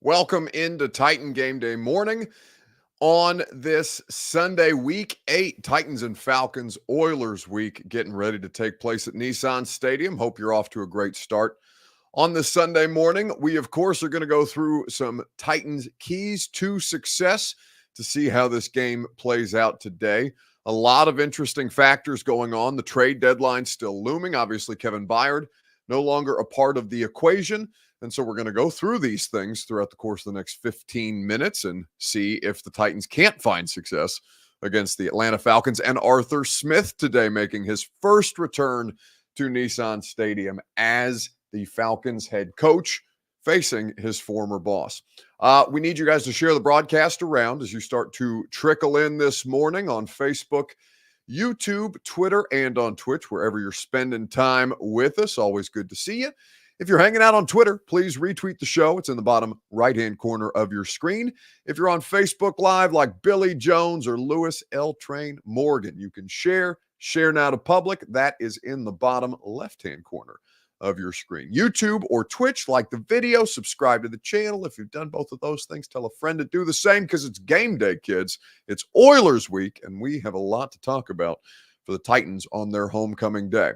Welcome into Titan Game Day morning on this Sunday, week 8, Titans and Falcons Oilers week getting ready to take place at Nissan Stadium. Hope you're off to a great start. On this Sunday morning, we, of course, are going to go through some Titans keys to success to see how this game plays out today. A lot of interesting factors going on. The trade deadline still looming. Obviously, Kevin Byard no longer a part of the equation. And so we're going to go through these things throughout the course of the next 15 minutes and see if the Titans can't find success against the Atlanta Falcons. And Arthur Smith today making his first return to Nissan Stadium as the Falcons head coach, facing his former boss. We need you guys to share the broadcast around as you start to trickle in this morning on Facebook, YouTube, Twitter, and on Twitch, wherever you're spending time with us. Always good to see you. If you're hanging out on Twitter, please retweet the show. It's in the bottom right-hand corner of your screen. If you're on Facebook Live like Billy Jones or Lewis L. Train Morgan, you can share now to public. That is in the bottom left-hand corner of your screen. YouTube or Twitch, like the video, subscribe to the channel. If you've done both of those things, tell a friend to do the same because it's game day, kids. It's Oilers week, and we have a lot to talk about for the Titans on their homecoming day.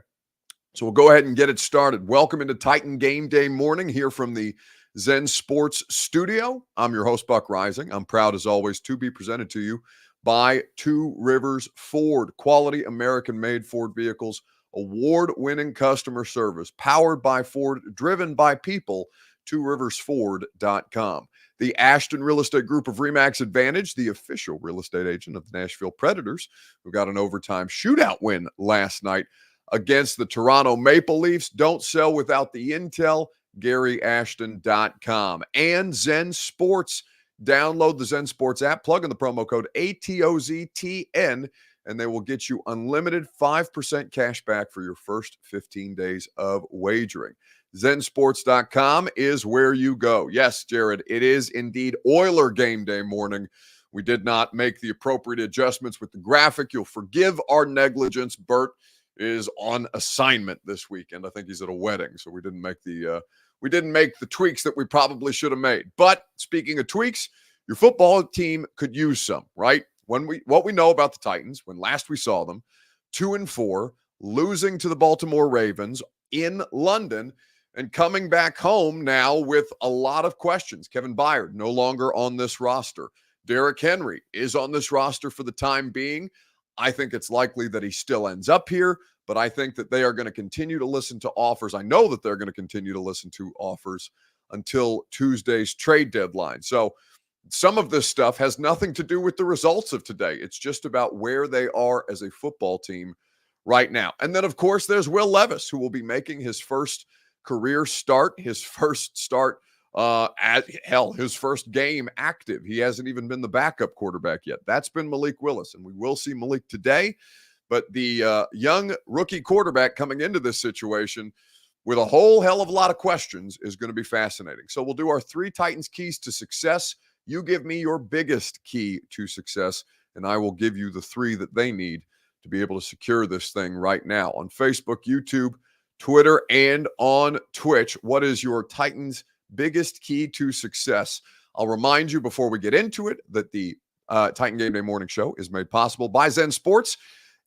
So we'll go ahead and get it started. Welcome into Titan Game Day morning here from the Zen Sports Studio. I'm your host, Buck Rising. I'm proud, as always, to be presented to you by Two Rivers Ford. Quality American-made Ford vehicles, award-winning customer service, powered by Ford, driven by people, tworiversford.com. The Ashton Real Estate Group of RE/MAX Advantage, the official real estate agent of the Nashville Predators, who got an overtime shootout win last night against the Toronto Maple Leafs. Don't sell without the intel. GaryAshton.com. And Zen Sports. Download the Zen Sports app, plug in the promo code ATOZTN, and they will get you unlimited 5% cash back for your first 15 days of wagering. ZenSports.com is where you go. Yes, Jared, it is indeed Oiler game day morning. We did not make the appropriate adjustments with the graphic. You'll forgive our negligence. Bert is on assignment this weekend. I think he's at a wedding, so we didn't make the tweaks that we probably should have made. But speaking of tweaks, your football team could use some, right? What we know about the Titans, when last we saw them, 2-4, losing to the Baltimore Ravens in London, and coming back home now with a lot of questions. Kevin Byard no longer on this roster. Derrick Henry is on this roster for the time being. I think it's likely that he still ends up here, but I think that they are going to continue to listen to offers. I know that they're going to continue to listen to offers until Tuesday's trade deadline. So some of this stuff has nothing to do with the results of today. It's just about where they are as a football team right now. And then, of course, there's Will Levis, who will be making his first career start, his first game active. He hasn't even been the backup quarterback yet. That's been Malik Willis, and we will see Malik today. But the young rookie quarterback coming into this situation with a whole hell of a lot of questions is going to be fascinating. So we'll do our 3 Titans keys to success. You give me your biggest key to success, and I will give you the 3 that they need to be able to secure this thing right now on Facebook, YouTube, Twitter, and on Twitch. What is your Titans' biggest key to success? I'll remind you before we get into it that the Titan Game Day Morning Show is made possible by Zen Sports.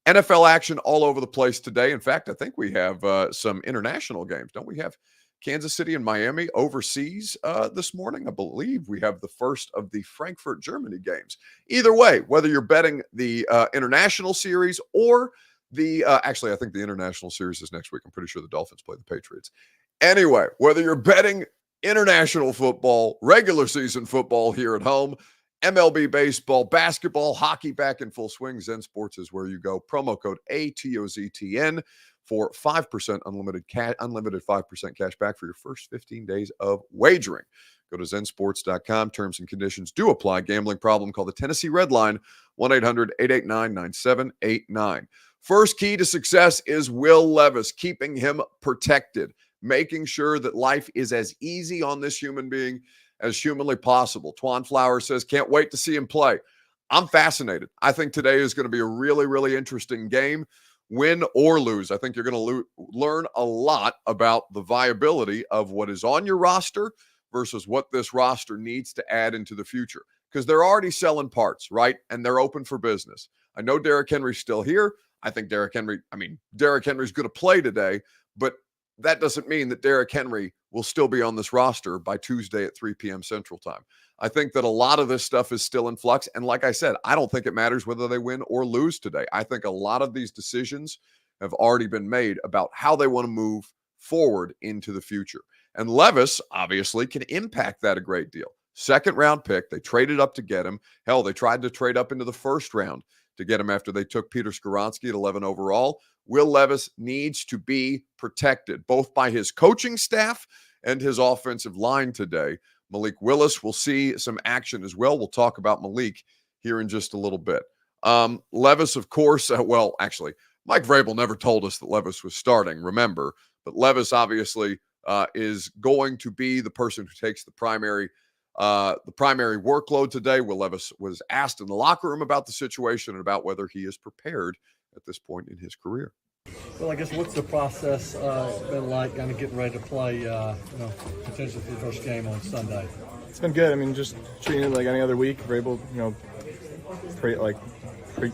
NFL action all over the place today. In fact, I think we have some international games. Don't we have Kansas City and Miami overseas this morning? I believe we have the first of the Frankfurt, Germany games. Either way, whether you're betting the international series or actually, I think the international series is next week. I'm pretty sure the Dolphins play the Patriots. Anyway, whether you're betting international football, regular season football here at home, MLB baseball, basketball, hockey back in full swing, Zen Sports is where you go. Promo code ATOZTN for 5% unlimited 5% cash back for your first 15 days of wagering. Go to zensports.com. Terms and conditions do apply. Gambling problem? Call the Tennessee Red Line, 1-800-889-9789. First key to success is Will Levis, keeping him protected, making sure that life is as easy on this human being as humanly possible. Twan Flower says, can't wait to see him play. I'm fascinated. I think today is going to be a really, really interesting game. Win or lose, I think you're going to learn a lot about the viability of what is on your roster versus what this roster needs to add into the future. Because they're already selling parts, right? And they're open for business. I know Derrick Henry's still here. I think Derrick Henry's going to play today, but that doesn't mean that Derrick Henry will still be on this roster by Tuesday at 3 p.m. Central Time. I think that a lot of this stuff is still in flux. And like I said, I don't think it matters whether they win or lose today. I think a lot of these decisions have already been made about how they want to move forward into the future. And Levis obviously can impact that a great deal. Second round pick. They traded up to get him. Hell, they tried to trade up into the first round to get him after they took Peter Skoronski at 11 overall. Will Levis needs to be protected, both by his coaching staff and his offensive line today. Malik Willis will see some action as well. We'll talk about Malik here in just a little bit. Levis, of course, actually, Mike Vrabel never told us that Levis was starting, remember. But Levis obviously is going to be the person who takes the primary workload today. Will Levis was asked in the locker room about the situation and about whether he is prepared at this point in his career. Well, I guess what's the process been like, kind of getting ready to play, potentially for the first game on Sunday? It's been good. I mean, just treating it like any other week. Vrabel,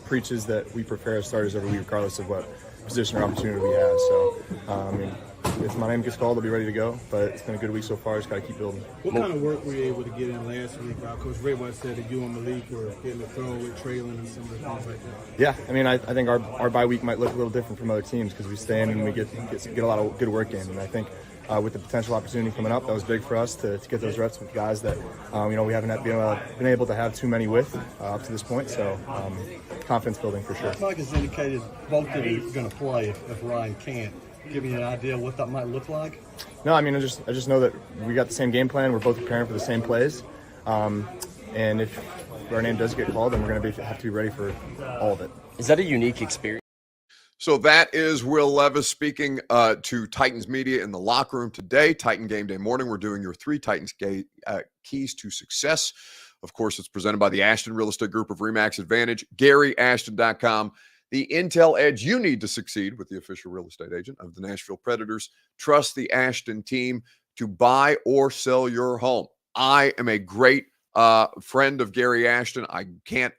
preaches that we prepare as starters every week, regardless of what position or opportunity we have. So, if my name gets called, I'll be ready to go. But it's been a good week so far. Just got to keep building. What kind of work were you able to get in last week? Coach Vrabel said that you and Malik were getting the throw with Traylon and some of the things like that. Yeah, I mean, I think our bye week might look a little different from other teams because we stay in and we get a lot of good work in. And I think with the potential opportunity coming up, that was big for us to get those reps with guys that we haven't been able to have too many with up to this point. So confidence building for sure. Mike has indicated both of you are going to play if Ryan can't. Give me an idea what that might look like? No, I mean, I just know that we got the same game plan. We're both preparing for the same plays. And if our name does get called, then we're going to have to be ready for all of it. Is that a unique experience? So that is Will Levis speaking to Titans media in the locker room today. Titan Game Day morning. We're doing your 3 Titans keys to success. Of course, it's presented by the Ashton Real Estate Group of RE/MAX Advantage, GaryAshton.com. The intel edge you need to succeed with the official real estate agent of the Nashville Predators. Trust the Ashton team to buy or sell your home. I am a great friend of Gary Ashton. I can't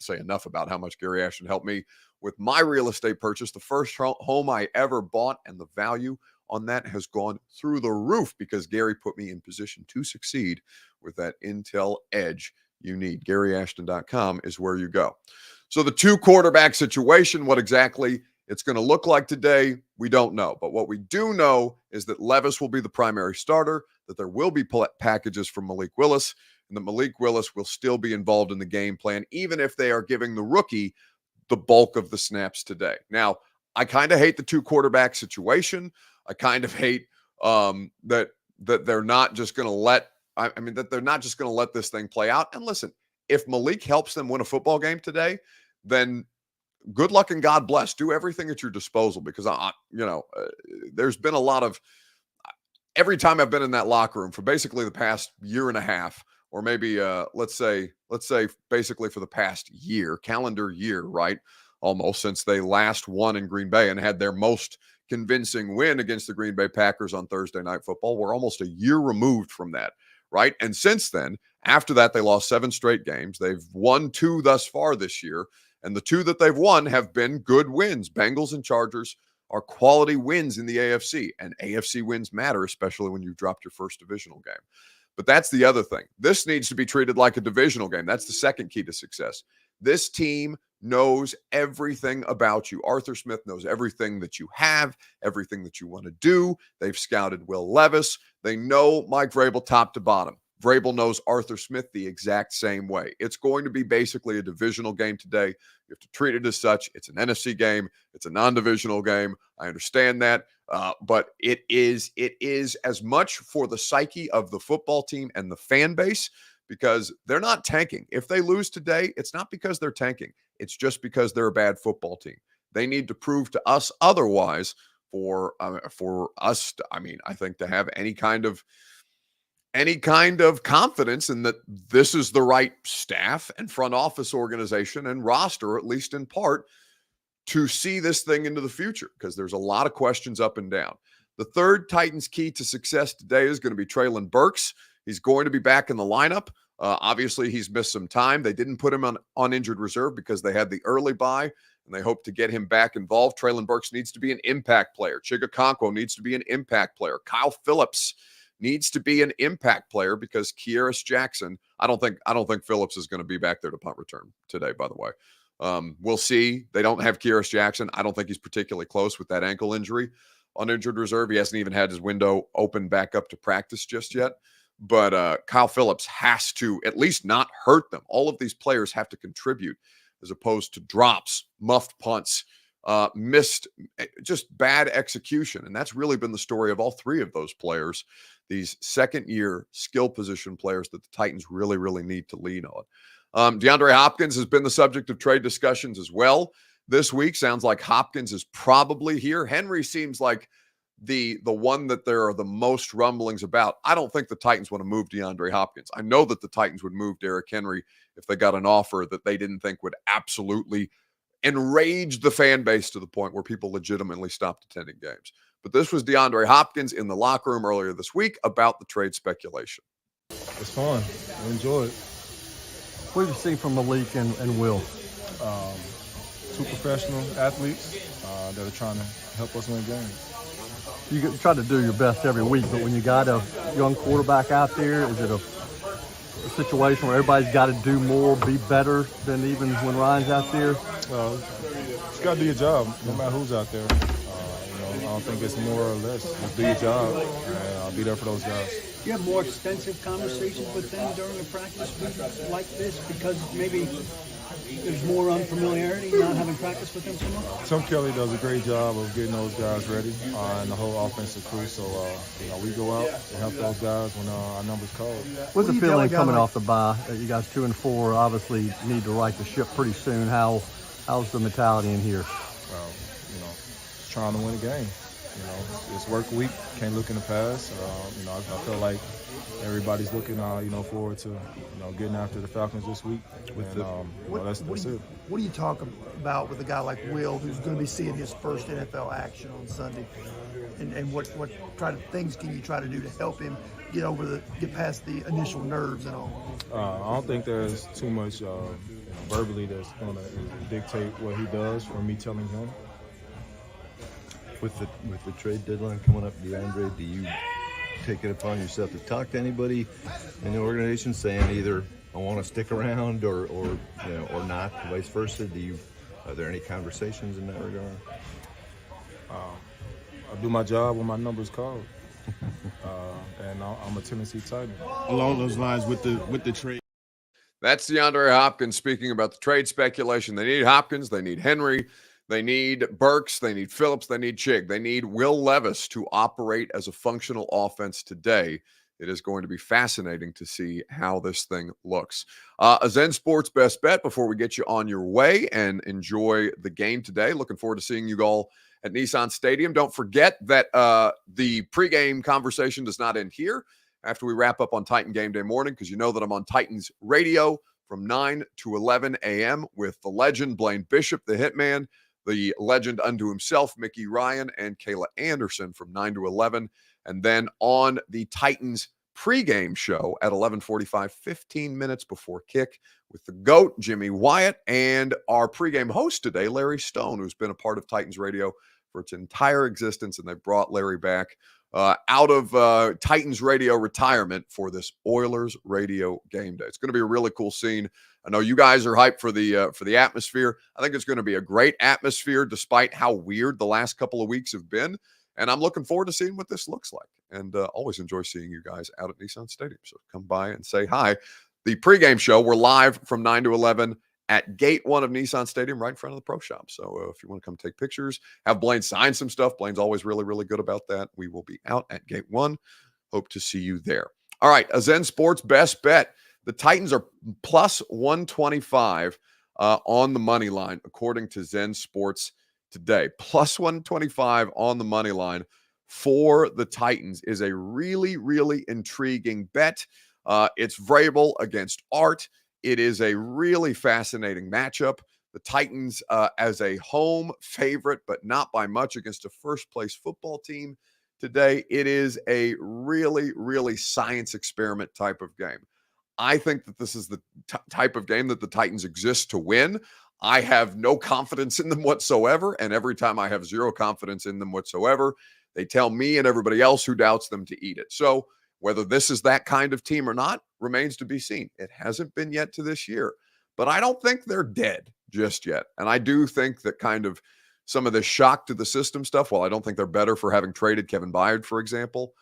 say enough about how much Gary Ashton helped me with my real estate purchase, the first home I ever bought, and the value on that has gone through the roof because Gary put me in position to succeed with that intel edge you need. GaryAshton.com is where you go. So the 2 quarterback situation, what exactly it's going to look like today, we don't know. But what we do know is that Levis will be the primary starter, that there will be packages from Malik Willis, and that Malik Willis will still be involved in the game plan, even if they are giving the rookie the bulk of the snaps today. Now, I kind of hate the 2 quarterback situation. I kind of hate that they're not just going to let this thing play out. And listen, if Malik helps them win a football game today, then good luck and God bless. Do everything at your disposal because there's been a lot of every time I've been in that locker room for basically the past year and a half, or maybe let's say basically for the past year, calendar year, right? Almost since they last won in Green Bay and had their most convincing win against the Green Bay Packers on Thursday Night Football. We're almost a year removed from that, right? And since then, after that, they lost 7 straight games. They've won 2 thus far this year, and the 2 that they've won have been good wins. Bengals and Chargers are quality wins in the AFC, and AFC wins matter, especially when you've dropped your first divisional game. But that's the other thing. This needs to be treated like a divisional game. That's the second key to success. This team knows everything about you. Arthur Smith knows everything that you have, everything that you want to do. They've scouted Will Levis. They know Mike Vrabel top to bottom. Vrabel knows Arthur Smith the exact same way. It's going to be basically a divisional game today. You have to treat it as such. It's an NFC game. It's a non-divisional game. I understand that. But it is as much for the psyche of the football team and the fan base because they're not tanking. If they lose today, it's not because they're tanking. It's just because they're a bad football team. They need to prove to us otherwise for us, I think to have any kind of confidence in that this is the right staff and front office organization and roster, at least in part, to see this thing into the future because there's a lot of questions up and down. The third Titans key to success today is going to be Treylon Burks. He's going to be back in the lineup. Obviously, he's missed some time. They didn't put him on injured reserve because they had the early bye, and they hope to get him back involved. Treylon Burks needs to be an impact player. Chigakonkwo needs to be an impact player. Kyle Phillips needs to be an impact player because Kearis Jackson, I don't think Phillips is going to be back there to punt return today, by the way. We'll see. They don't have Kearis Jackson. I don't think he's particularly close with that ankle injury on injured reserve. He hasn't even had his window open back up to practice just yet. But Kyle Phillips has to at least not hurt them. All of these players have to contribute as opposed to drops, muffed punts, missed, just bad execution. And that's really been the story of all three of those players, these second-year skill position players that the Titans really, really need to lean on. DeAndre Hopkins has been the subject of trade discussions as well this week. Sounds like Hopkins is probably here. Henry seems like the one that there are the most rumblings about. I don't think the Titans want to move DeAndre Hopkins. I know that the Titans would move Derrick Henry if they got an offer that they didn't think would absolutely enrage the fan base to the point where people legitimately stopped attending games. But this was DeAndre Hopkins in the locker room earlier this week about the trade speculation. It's fun. I enjoy it. What have you seen from Malik and Will? Two professional athletes that are trying to help us win games. You try to do your best every week, but when you got a young quarterback out there, is it a situation where everybody's got to do more, be better than even when Ryan's out there? Just got to do your job, no matter who's out there. I don't think it's more or less. Just do your job, and I'll be there for those guys. You have more extensive conversations with them during a practice week like this because maybe there's more unfamiliarity not having practiced with them so much? Tim Kelly does a great job of getting those guys ready and the whole offensive crew. So, we go out and help those guys when our number's called. What's the feeling coming off the bye? You guys 2-4 obviously need to right the ship pretty soon. How's the mentality in here? Well, just trying to win a game. It's work week. Can't look in the past. I feel like everybody's looking, forward to, getting after the Falcons this week. That's it. What do you talk about with a guy like Will, who's going to be seeing his first NFL action on Sunday, and what things can you try to do to help him get past the initial nerves and all? I don't think there's too much verbally that's going to dictate what he does for me telling him. With the trade deadline coming up, DeAndre, do you take it upon yourself to talk to anybody in the organization saying either I want to stick around or not, vice versa? Are there any conversations in that regard? I do my job when my number's called, and I'm a Tennessee Titan. Along those lines with the trade. That's DeAndre Hopkins speaking about the trade speculation. They need Hopkins. They need Henry. They need Burks, they need Phillips, they need Chig. They need Will Levis to operate as a functional offense today. It is going to be fascinating to see how this thing looks. A Zen Sports best bet before we get you on your way and enjoy the game today. Looking forward to seeing you all at Nissan Stadium. Don't forget that the pregame conversation does not end here after we wrap up on Titan Game Day morning, because you know that I'm on Titans Radio from 9 to 11 a.m. with the legend Blaine Bishop, the Hitman, the legend unto himself, Mickey Ryan, and Kayla Anderson from 9 to 11. And then on the Titans pregame show at 11:45, 15 minutes before kick, with the GOAT, Jimmy Wyatt, and our pregame host today, Larry Stone, who's been a part of Titans Radio for its entire existence. And they brought Larry back out of Titans Radio retirement for this Oilers Radio game day. It's going to be a really cool scene. I know you guys are hyped for the atmosphere. I think it's going to be a great atmosphere despite how weird the last couple of weeks have been. And I'm looking forward to seeing what this looks like. And always enjoy seeing you guys out at Nissan Stadium. So come by and say hi. The pregame show, we're live from 9 to 11 at Gate 1 of Nissan Stadium, right in front of the Pro Shop. So if you want to come take pictures, have Blaine sign some stuff. Blaine's always really, really good about that. We will be out at Gate 1. Hope to see you there. All right, a Zen Sports best bet. The Titans are plus 125 on the money line, according to Zen Sports today. Plus 125 on the money line for the Titans is a really, really intriguing bet. It's Vrabel against Art. It is a really fascinating matchup. The Titans as a home favorite, but not by much, against a first-place football team. today. It is a really, really science experiment type of game. I think that this is the type of game that the Titans exist to win. I have no confidence in them whatsoever. And every time I have zero confidence in them whatsoever, they tell me and everybody else who doubts them to eat it. So whether this is that kind of team or not remains to be seen. It hasn't been yet to this year, but I don't think they're dead just yet. And I do think that kind of some of the shock to the system stuff, while I don't think they're better for having traded Kevin Byard, for example,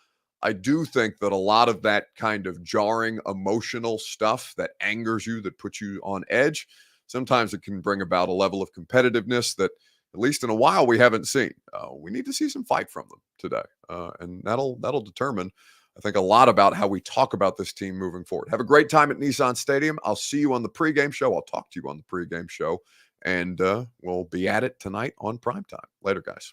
I do think that a lot of that kind of jarring emotional stuff that angers you, that puts you on edge, sometimes it can bring about a level of competitiveness that, at least in a while, we haven't seen. We need to see some fight from them today, and that'll determine, I think, a lot about how we talk about this team moving forward. Have a great time at Nissan Stadium. I'll see you on the pregame show. I'll talk to you on the pregame show, and we'll be at it tonight on primetime. Later, guys.